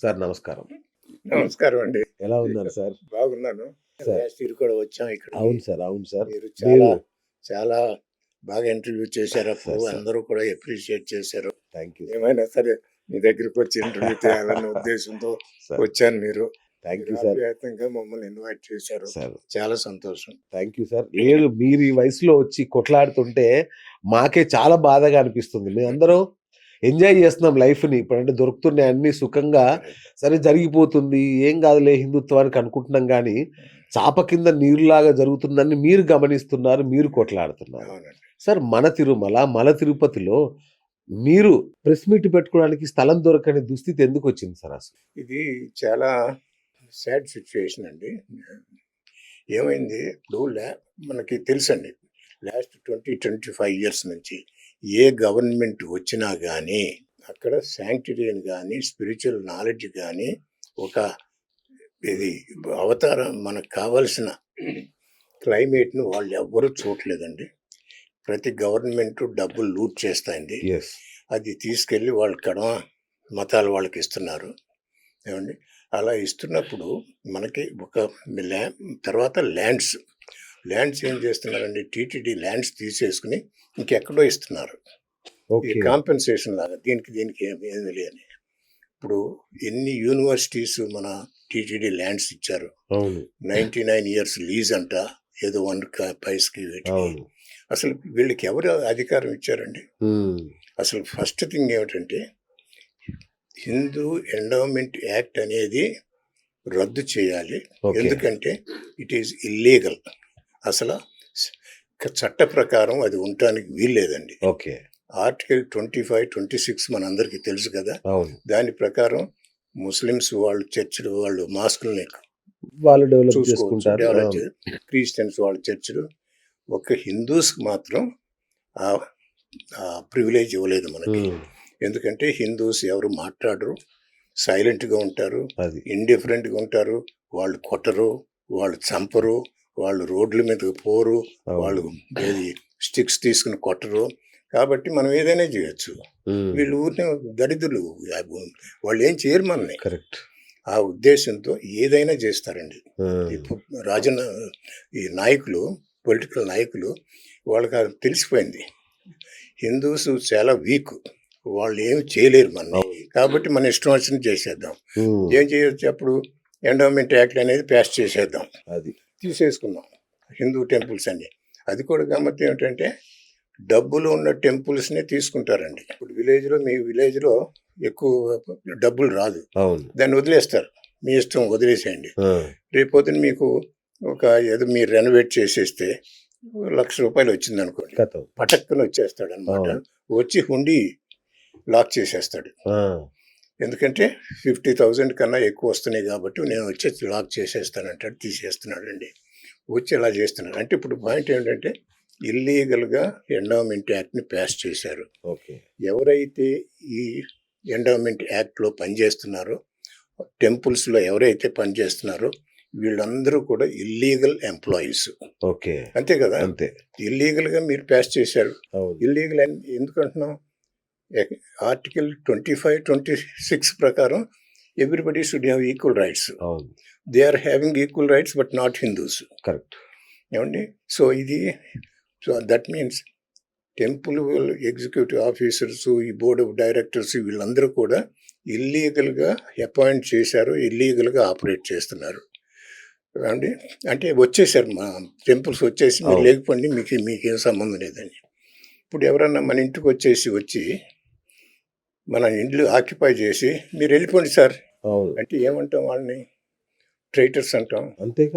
Sir నమస్కారం. నమస్కారం అండి. ఎలా ఉన్నారు సార్? బాగున్నాను. సార్. లాస్ట్ ఇయర్ కూడా వచ్చాం ఇక్కడికి. అవును సార్. అవును సార్. మీరు మీరు చాలా బాగా ఇంటర్వ్యూ చేశారు. అప్పుడు సార్. అందరూ కూడా అప్రిషియేట్ చేశారు. థ్యాంక్ యూ ఏమైనా సరే మీ దగ్గరికి వచ్చి ఇంటర్వ్యూ చేయాలన్న ఉద్దేశంతో సార్. వచ్చాను. మీరు థ్యాంక్ యూ సార్. ఆప్యాయంగా మమ్మల్ని ఇన్వైట్ చేశారు. సార్ చాలా సంతోషం. Thank you sir. లేదు, మీరు ఈ వయసులో వచ్చి కొట్లాడుతుంటే మాకే చాలా బాధగా అనిపిస్తుంది. మేమందరూ ఎంజాయ్ చేస్తున్నాం లైఫ్ని. ఇప్పుడంటే దొరుకుతున్నాయి అన్ని సుఖంగా, సరే జరిగిపోతుంది, ఏం కాదులే హిందుత్వానికి అనుకుంటున్నాం. కానీ చాప కింద నీరులాగా జరుగుతుందని మీరు గమనిస్తున్నారు, మీరు కొట్లాడుతున్నారు. అవునండి. సార్, మన తిరుమల, మన తిరుపతిలో మీరు ప్రెస్ మీట్ పెట్టుకోవడానికి స్థలం దొరకని దుస్థితి ఎందుకు వచ్చింది సార్ అసలు? ఇది చాలా సాడ్ సిచ్యువేషన్ అండి. ఏమైంది ఇప్పుడు మనకి తెలుసండి, లాస్ట్ 20-25 ఇయర్స్ నుంచి ఏ గవర్నమెంట్ వచ్చినా కానీ అక్కడ శాంక్టిటీ అని కానీ స్పిరిచువల్ నాలెడ్జ్ కానీ ఒక ఇది అవతారం మనకు కావాల్సిన క్లైమేట్ను వాళ్ళు ఎవ్వరూ చూడలేదండి. ప్రతి గవర్నమెంట్ డబ్బులు లూట్ చేస్తాయండి. ఎస్. అది తీసుకెళ్ళి వాళ్ళ కడమ మతాల వాళ్ళకి ఇస్తున్నారు. ఏమండి, అలా ఇస్తున్నప్పుడు మనకి ఒక తర్వాత ల్యాండ్స్ ఏం చేస్తున్నారండి, టీటీడీ ల్యాండ్స్ తీసేసుకుని ఇంకెక్కడో ఇస్తున్నారు. ఈ ఓకే. కాంపెన్సేషన్ లాగా దీనికి ఏమి లేని. ఇప్పుడు ఎన్ని యూనివర్సిటీస్ మన టీటీడీ ల్యాండ్స్ ఇచ్చారు. అవును. 99 years లీజ్ అంట, ఏదో 1 పైస్కి వీటికి. అవును. అసలు వీళ్ళకి ఎవరు అధికారం ఇచ్చారండి? అసలు ఫస్ట్ థింగ్ ఏమిటంటే హిందూ ఎండోమెంట్ యాక్ట్ అనేది రద్దు చేయాలి. ఓకే. ఎందుకంటే ఇట్ ఈజ్ ఇల్లీగల్. అసలు చట్ట ప్రకారం అది ఉండటానికి వీల్లేదండి. ఓకే. ఆర్టికల్ 25-26 మనందరికీ తెలుసు కదా. అవును. దాని ప్రకారం ముస్లిమ్స్ వాళ్ళు చర్చిలు వాళ్ళు మాస్కుల్ని వాళ్ళు డెవలప్ చూసుకోవచ్చు, చేసుకుంటారు. డెవలప్ అవును. క్రిస్టియన్స్ వాళ్ళ చర్చిలు. ఒక హిందూస్కి మాత్రం ఆ ప్రివిలేజ్ ఇవ్వలేదు మనకి. ఎందుకంటే హిందూస్ ఎవరు మాట్లాడరు, సైలెంట్గా ఉంటారు, అది ఇండిఫరెంట్గా ఉంటారు. వాళ్ళు కొట్టరు, వాళ్ళు చంపరు, వాళ్ళు రోడ్ల మీదకి పోరు, వాళ్ళు ఏది స్టిక్స్ తీసుకుని కొట్టరు. కాబట్టి మనం ఏదైనా చేయొచ్చు. వీళ్ళు ఊరిని దరిద్రులు, వాళ్ళు ఏం చేయరు మనల్ని. కరెక్ట్. ఆ ఉద్దేశంతో ఏదైనా చేస్తారండి. ఈ నాయకులు, పొలిటికల్ నాయకులు, వాళ్ళకి అది తెలిసిపోయింది హిందూస్ చాలా వీక్, వాళ్ళు ఏమి చేయలేరు మనని. కాబట్టి మన ఇష్టం వచ్చినట్టు చేసేద్దాం. ఏం చేయొచ్చు, అప్పుడు ఎండోమెంట్ యాక్ట్ అనేది పాస్ చేసేద్దాం, అది తీసేసుకుందాం హిందూ టెంపుల్స్ అన్ని. అది కూడా గమ్మత్తు ఏమిటంటే డబ్బులు ఉన్న టెంపుల్స్నే తీసుకుంటారండి. ఇప్పుడు మీ విలేజ్లో ఎక్కువ డబ్బులు రాదు, అవును, దాన్ని వదిలేస్తారు. మీ ఇష్టం, వదిలేసేయండి. రేపొద్దున మీకు ఒక ఏదో మీరు రెనోవేట్ చేసేస్తే ₹1,00,000 వచ్చింది అనుకోండి, పటక్కన వచ్చేస్తాడు అనమాట. వచ్చి హుండీ లాక్ చేసేస్తాడు. ఎందుకంటే 50,000 కన్నా ఎక్కువ వస్తున్నాయి కాబట్టి నేను వచ్చి లాక్ చేసేస్తానంటాడు. తీసేస్తున్నాడు అండి. వచ్చి ఎలా చేస్తున్నాడు అంటే, ఇప్పుడు పాయింట్ ఏంటంటే ఇల్లీగల్గా ఎండోమెంట్ యాక్ట్ని పాస్ చేశారు. ఓకే. ఎవరైతే ఈ ఎండోమెంట్ యాక్ట్లో పనిచేస్తున్నారో, టెంపుల్స్లో ఎవరైతే పనిచేస్తున్నారో వీళ్ళందరూ కూడా ఇల్లీగల్ ఎంప్లాయీస్. ఓకే. అంతే కదా. అంతే. ఇల్లీగల్గా మీరు పాస్ చేశారు. అవును. ఇల్లీగల్ అని ఎందుకు అంటున్నాం? ఆర్టికల్ 25-26 ప్రకారం everybody should have equal rights. అవును. They are having equal rights but not Hindus. Correct. ఏమండి, so that means temple executive officers, ఈ బోర్డ్ ఆఫ్ డైరెక్టర్స్, వీళ్ళందరూ కూడా ఇల్లీగల్గా అపాయింట్ చేశారు, ఇల్లీగల్గా ఆపరేట్ చేస్తున్నారు అండి. అంటే వచ్చేసారు, మా టెంపుల్స్ వచ్చేసి మీరు లేకపోండి, మీకేం సంబంధం లేదని. ఇప్పుడు ఎవరన్నా మన ఇంటికి వచ్చి మన ఇండ్లు ఆక్యుపై చేసి మీరు వెళ్ళిపోండి సార్ అంటే ఏమంటాం? వాళ్ళని ట్రైటర్స్ అంటాం,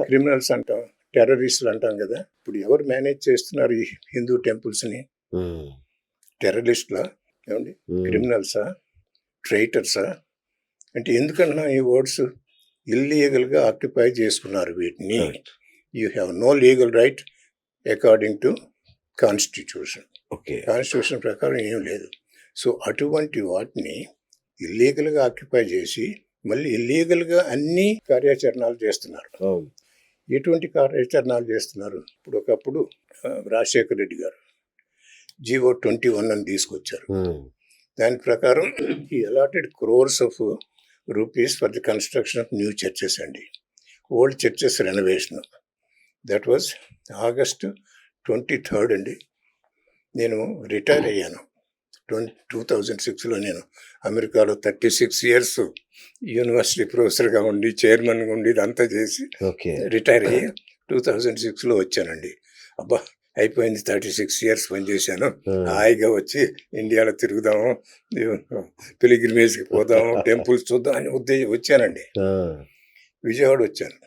క్రిమినల్స్ అంటాం, టెర్రరిస్టులు అంటాం కదా. ఇప్పుడు ఎవరు మేనేజ్ చేస్తున్నారు ఈ హిందూ టెంపుల్స్ని? టెర్రరిస్టులా, ఏమండి, క్రిమినల్సా, ట్రైటర్సా? అంటే ఎందుకన్నా ఈ వర్డ్స్? ఇల్లీగల్గా ఆక్యుపై చేసుకున్నారు వీటిని. You have no legal right according to constitution. Constitution ప్రకారం ఏం లేదు. సో అటువంటి వాటిని ఇల్లీగల్గా ఆక్యుపై చేసి మళ్ళీ ఇల్లీగల్గా అన్ని కార్యాచరణలు చేస్తున్నారు. ఎటువంటి కార్యాచరణలు చేస్తున్నారు? ఇప్పుడు ఒకప్పుడు రాజశేఖర రెడ్డి గారు జీవో 21 అని తీసుకొచ్చారు. దాని ప్రకారం ఈ allotted crores of rupees for the construction of new churches అండి. Old churches renovation. That was August 23rd అండి. నేను రిటైర్ అయ్యాను 2006లో. నేను అమెరికాలో 36 years యూనివర్సిటీ ప్రొఫెసర్గా ఉండి, చైర్మన్గా ఉండి, ఇదంతా చేసి ఓకే. రిటైర్ అయ్యి 2006లో వచ్చానండి. అబ్బా, అయిపోయింది, 36 years పనిచేశాను, హాయిగా వచ్చి ఇండియాలో తిరుగుదాము, పిలిగ్రిమేజ్కి పోదాము, టెంపుల్స్ చూద్దాం అని వచ్చానండి. విజయవాడ వచ్చాను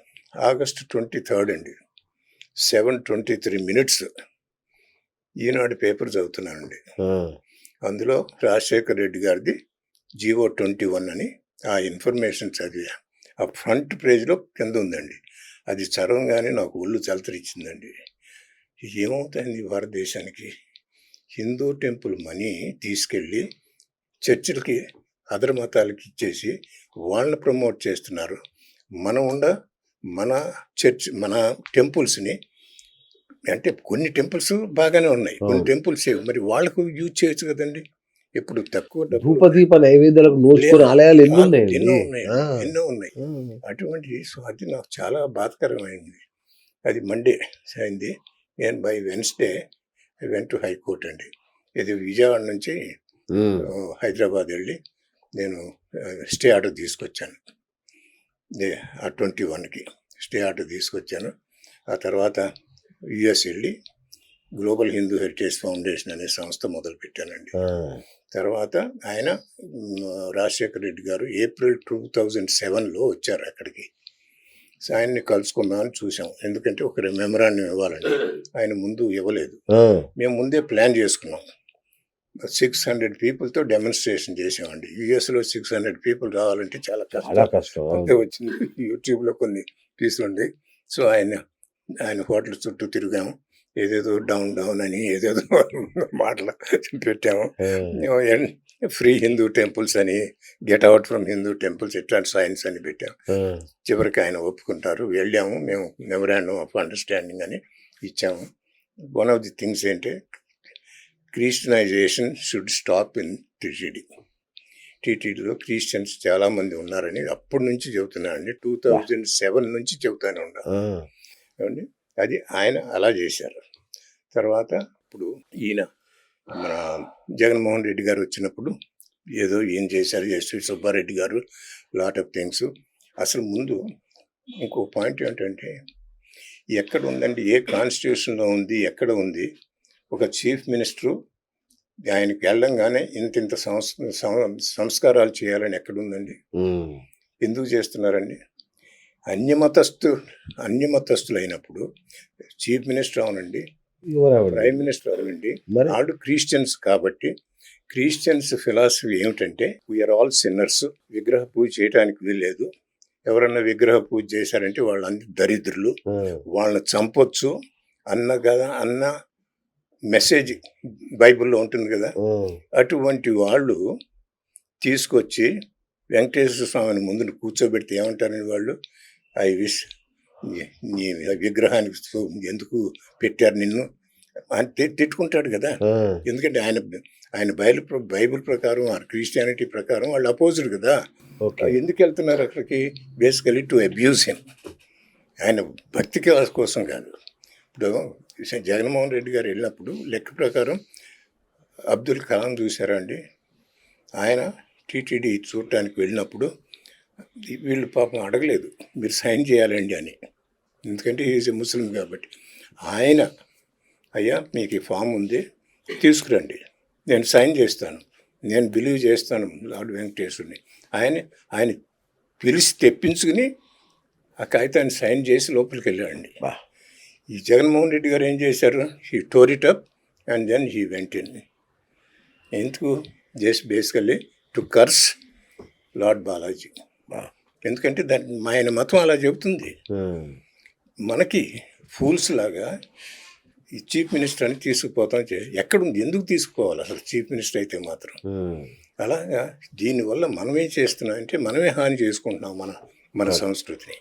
ఆగస్ట్ 23rd అండి. 7:23 ఈనాడు పేపర్ చదువుతున్నానండి. అందులో రాజశేఖర్ రెడ్డి గారిది జీవో 21 అని ఆ ఇన్ఫర్మేషన్ చదివా. ఆ ఫ్రంట్ పేజ్లో కింద ఉందండి. అది చదవగానే నాకు ఒళ్ళు చలతరిచ్చిందండి. ఏమవుతుంది భారతదేశానికి? హిందూ టెంపుల్ మనీ తీసుకెళ్ళి చర్చిలకి, అదర్ మతాలకి ఇచ్చేసి వాళ్ళని ప్రమోట్ చేస్తున్నారు. మన మన టెంపుల్స్ని, అంటే కొన్ని టెంపుల్స్ బాగానే ఉన్నాయి, కొన్ని టెంపుల్స్ మరి వాళ్ళకు యూజ్ చేయొచ్చు కదండి. ఇప్పుడు తక్కువ ధూపదీప నైవేద్యాలకు నోచుకునే ఆలయాలు ఎన్ని ఎన్నో ఉన్నాయి. అటువంటి అది నాకు చాలా బాధకరమైంది. అది మండే అయింది. నేను by Wednesday I went to high court అండి. ఇది విజయవాడ నుంచి హైదరాబాద్ వెళ్ళి నేను స్టే ఆర్డర్ తీసుకొచ్చాను. ఆ 21కి స్టే ఆర్డర్ తీసుకొచ్చాను. ఆ తర్వాత యుఎస్ వెళ్ళి గ్లోబల్ హిందూ హెరిటేజ్ ఫౌండేషన్ అనే సంస్థ మొదలుపెట్టానండి. తర్వాత ఆయన రాజశేఖర్ రెడ్డి గారు ఏప్రిల్ 2007లో వచ్చారు అక్కడికి. ఆయన్ని కలుసుకుందామని చూసాం. ఎందుకంటే ఒక మెమరాండం ఇవ్వాలండి. ఆయన ముందు ఇవ్వలేదు. మేము ముందే ప్లాన్ చేసుకున్నాం. 600 peopleతో డెమాన్స్ట్రేషన్ చేసామండి. యుఎస్లో 600 people రావాలంటే చాలా కష్టం. అంతే వచ్చింది. యూట్యూబ్లో కొన్ని తీసుకుంది. సో ఆయన హోటల్ చుట్టూ తిరిగాము. ఏదేదో డౌన్ అని ఏదేదో మాటలు పెట్టాము. ఫ్రీ హిందూ టెంపుల్స్ అని, get out from Hindu temples, ఇట్లాంటి సైన్స్ అని పెట్టాము. చివరికి ఆయన ఒప్పుకుంటారు. వెళ్ళాము. మేము మెమరాండం ఆఫ్ అండర్స్టాండింగ్ అని ఇచ్చాము. వన్ ఆఫ్ ది థింగ్స్ ఏంటంటే క్రిస్టియనైజేషన్ షుడ్ స్టాప్ ఇన్ టీటీడీ. టీటీడీలో క్రిస్టియన్స్ చాలామంది ఉన్నారని అప్పటి నుంచి చెబుతున్నానండి. 2007 నుంచి చెబుతానే ఉన్నాను. అది ఆయన అలా చేశారు. తర్వాత ఇప్పుడు ఈయన మన జగన్మోహన్ రెడ్డి గారు వచ్చినప్పుడు ఏదో ఏం చేశారు, ఎస్వి సుబ్బారెడ్డి గారు, లాట్ ఆఫ్ థింగ్స్. అసలు ముందు ఇంకో పాయింట్ ఏంటంటే, ఎక్కడ ఉందండి, ఏ కాన్స్టిట్యూషన్లో ఉంది, ఎక్కడ ఉంది? ఒక చీఫ్ మినిస్టరు ఆయనకి వెళ్ళంగానే ఇంత సంస్కారాలు చేయాలని ఎక్కడుందండి? ఎందుకు చేస్తున్నారండి? అన్యమతస్థులు అయినప్పుడు చీఫ్ మినిస్టర్ అవునండి, ప్రైమ్ మినిస్టర్ అవునండి, వాళ్ళు క్రిస్టియన్స్ కాబట్టి క్రిస్టియన్స్ ఫిలాసఫీ ఏమిటంటే వీఆర్ ఆల్ సిన్నర్స్, విగ్రహ పూజ చేయడానికి వీల్లేదు, ఎవరన్నా విగ్రహ పూజ చేశారంటే వాళ్ళందరూ దరిద్రులు, వాళ్ళని చంపొచ్చు అన్న మెసేజ్ బైబిల్లో ఉంటుంది కదా. అటువంటి వాళ్ళు తీసుకొచ్చి వెంకటేశ్వర స్వామిని ముందు కూర్చోబెడితే ఏమంటారని వాళ్ళు, ఐ విష్ నీ విగ్రహానికి ఎందుకు పెట్టారు నిన్ను అని తిట్టుకుంటాడు కదా. ఎందుకంటే ఆయన బైబిల్ ప్రకారం, క్రిస్టియానిటీ ప్రకారం వాళ్ళు అపోజిట్ కదా. ఎందుకు వెళ్తున్నారు అక్కడికి? Basically to abuse him. ఆయన భక్తి కోసం కాదు. ఇప్పుడు జగన్మోహన్ రెడ్డి గారు వెళ్ళినప్పుడు లెక్క ప్రకారం అబ్దుల్ కలాం చూసారా అండి? ఆయన టీటీడీ చూడటానికి వెళ్ళినప్పుడు వీళ్ళు పాపం అడగలేదు మీరు సైన్ చేయాలండి అని, ఎందుకంటే ఈజ్ ఎ ముస్లిం కాబట్టి. ఆయన అయ్యా మీకు ఈ ఫామ్ ఉంది తీసుకురండి, నేను సైన్ చేస్తాను, నేను బిలీవ్ చేస్తాను లార్డ్ వెంకటేశ్వరుని. ఆయన పిలిచి తెప్పించుకుని ఆ కాగితాన్ని సైన్ చేసి లోపలికి వెళ్ళాడండి. ఈ జగన్మోహన్ రెడ్డి గారు ఏం చేశారు? He tore it up and then he went in. ఎందుకు? Just basically to curse Lord Balaji. ఎందుకంటే ఆయన మతం అలా చెబుతుంది. మనకి ఫూల్స్ లాగా ఈ చీఫ్ మినిస్టర్ అని తీసుకుపోతాం. ఎక్కడుంది? ఎందుకు తీసుకోవాలి అసలు చీఫ్ మినిస్టర్ అయితే మాత్రం? అలాగా దీనివల్ల మనం ఏం చేస్తున్నాం అంటే మనమే హాని చేసుకుంటున్నాం మన సంస్కృతిని.